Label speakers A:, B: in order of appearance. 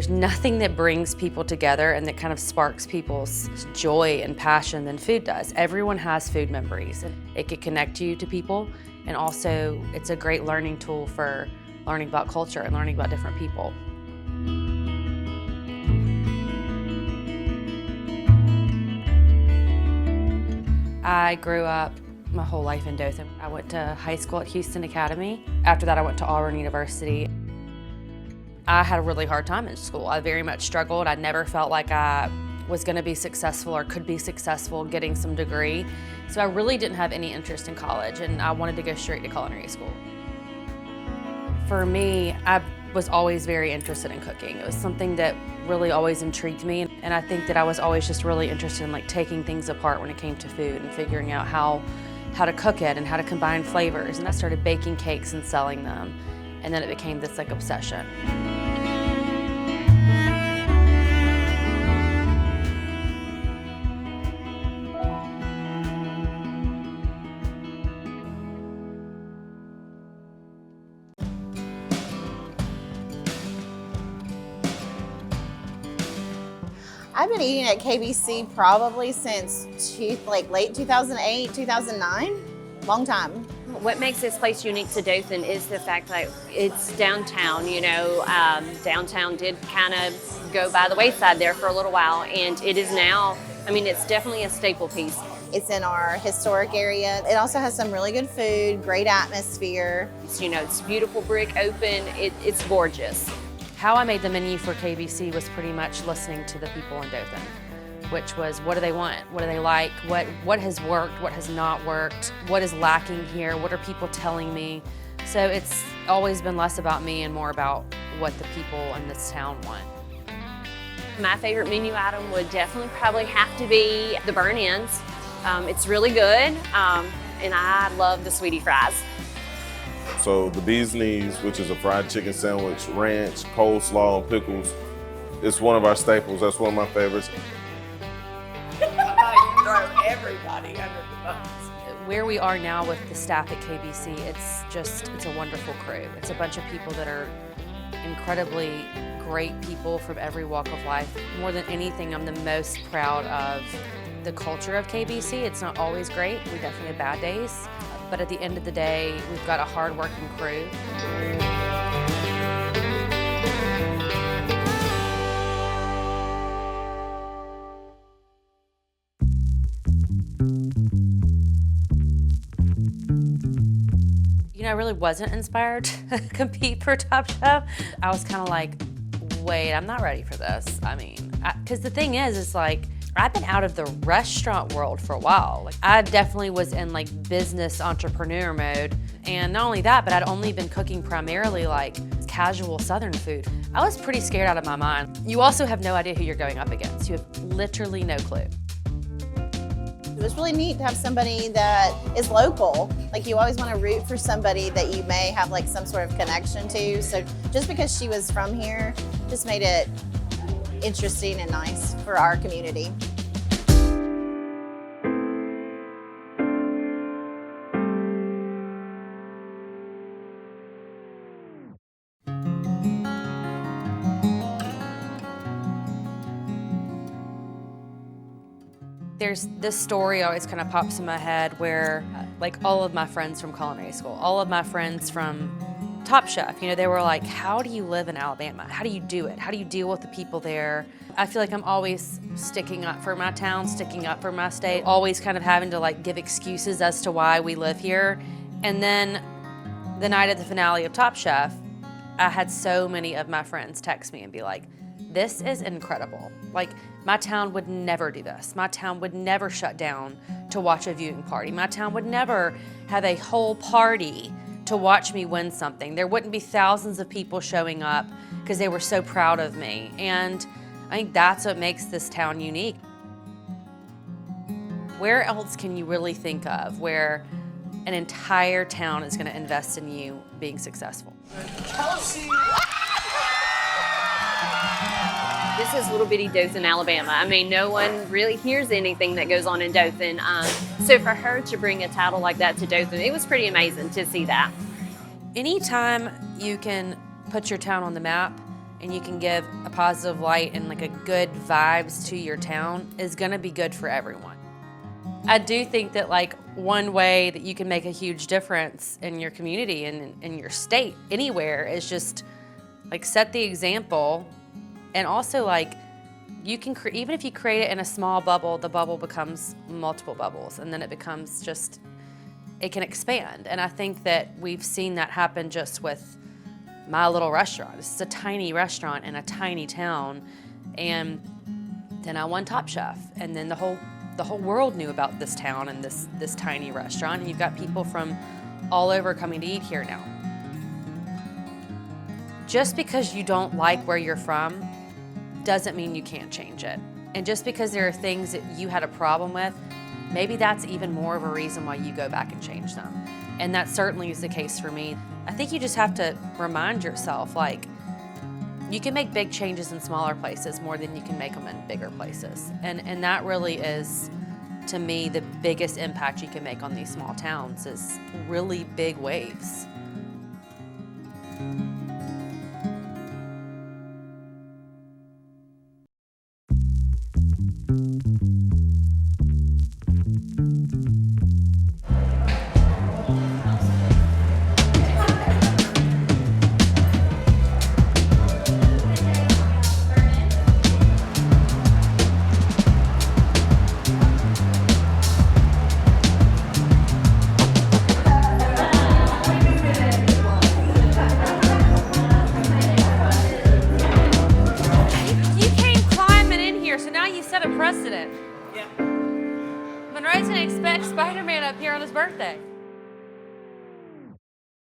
A: There's nothing that brings people together and that kind of sparks people's joy and passion than food does. Everyone has food memories, and it can connect you to people, and also it's a great learning tool for learning about culture and learning about different people. I grew up my whole life in Dothan. I went to high school at Houston Academy. After that, I went to Auburn University. I had a really hard time in school. I very much struggled. I never felt like I was going to be successful or could be successful getting some degree. So I really didn't have any interest in college, and I wanted to go straight to culinary school. For me, I was always very interested in cooking. It was something that really always intrigued me, and I think that I was always just really interested in taking things apart when it came to food and figuring out how to cook it and how to combine flavors. And I started baking cakes and selling them, and then it became this obsession.
B: I've been eating at KBC probably since late 2008, 2009, long time.
C: What makes this place unique to Dothan is the fact that it's downtown. Downtown did kind of go by the wayside there for a little while, and it is now, it's definitely a staple piece.
B: It's in our historic area. It also has some really good food, great atmosphere.
C: It's beautiful brick open, it's gorgeous.
A: How I made the menu for KBC was pretty much listening to the people in Dothan, which was, what do they want? What do they like? What has worked? What has not worked? What is lacking here? What are people telling me? So it's always been less about me and more about what the people in this town want.
C: My favorite menu item would definitely probably have to be the burn ends. It's really good, and I love the sweetie fries.
D: So the bee's knees, which is a fried chicken sandwich, ranch, coleslaw, and pickles. It's one of our staples. That's one of my favorites.
E: You throw everybody under the bus.
A: Where we are now with the staff at KBC, it's a wonderful crew. It's a bunch of people that are incredibly great people from every walk of life. More than anything, I'm the most proud of the culture of KBC. It's not always great. We definitely have bad days. But at the end of the day, we've got a hard-working crew. I really wasn't inspired to compete for Top Chef. I was kind of like, wait, I'm not ready for this. Because the thing is I've been out of the restaurant world for a while. I definitely was in business entrepreneur mode. And not only that, but I'd only been cooking primarily casual Southern food. I was pretty scared out of my mind. You also have no idea who you're going up against. You have literally no clue.
B: It was really neat to have somebody that is local. You always want to root for somebody that you may have some sort of connection to. So just because she was from here just made it interesting and nice for our community.
A: There's this story always kind of pops in my head where all of my friends from culinary school, all of my friends from Top Chef, they were like, how do you live in Alabama? How do you do it? How do you deal with the people there? I feel like I'm always sticking up for my town, sticking up for my state, always kind of having to give excuses as to why we live here. And then the night of the finale of Top Chef, I had so many of my friends text me and be like, this is incredible. My town would never do this. My town would never shut down to watch a viewing party. My town would never have a whole party to watch me win something. There wouldn't be thousands of people showing up because they were so proud of me. And I think that's what makes this town unique. Where else can you really think of where an entire town is going to invest in you being successful?
E: Kelsey!
C: This is little bitty Dothan, Alabama. No one really hears anything that goes on in Dothan. So for her to bring a title like that to Dothan, it was pretty amazing to see that.
A: Anytime you can put your town on the map and you can give a positive light and like a good vibes to your town is gonna be good for everyone. I do think that like one way that you can make a huge difference in your community and in your state, anywhere, is just like set the example. And also like you can, even if you create it in a small bubble, the bubble becomes multiple bubbles, and then it becomes just, it can expand. And I think that we've seen that happen just with my little restaurant. This is a tiny restaurant in a tiny town, and then I won Top Chef, and then the whole world knew about this town and this tiny restaurant, and you've got people from all over coming to eat here now. Just because you don't like where you're from doesn't mean you can't change it. And just because there are things that you had a problem with, maybe that's even more of a reason why you go back and change them. And that certainly is the case for me. I think you just have to remind yourself, like, you can make big changes in smaller places more than you can make them in bigger places. And that really is, to me, the biggest impact you can make on these small towns is really big waves. Precedent.
E: Yeah.
A: Monroe's gonna expect Spider-Man up here on his birthday.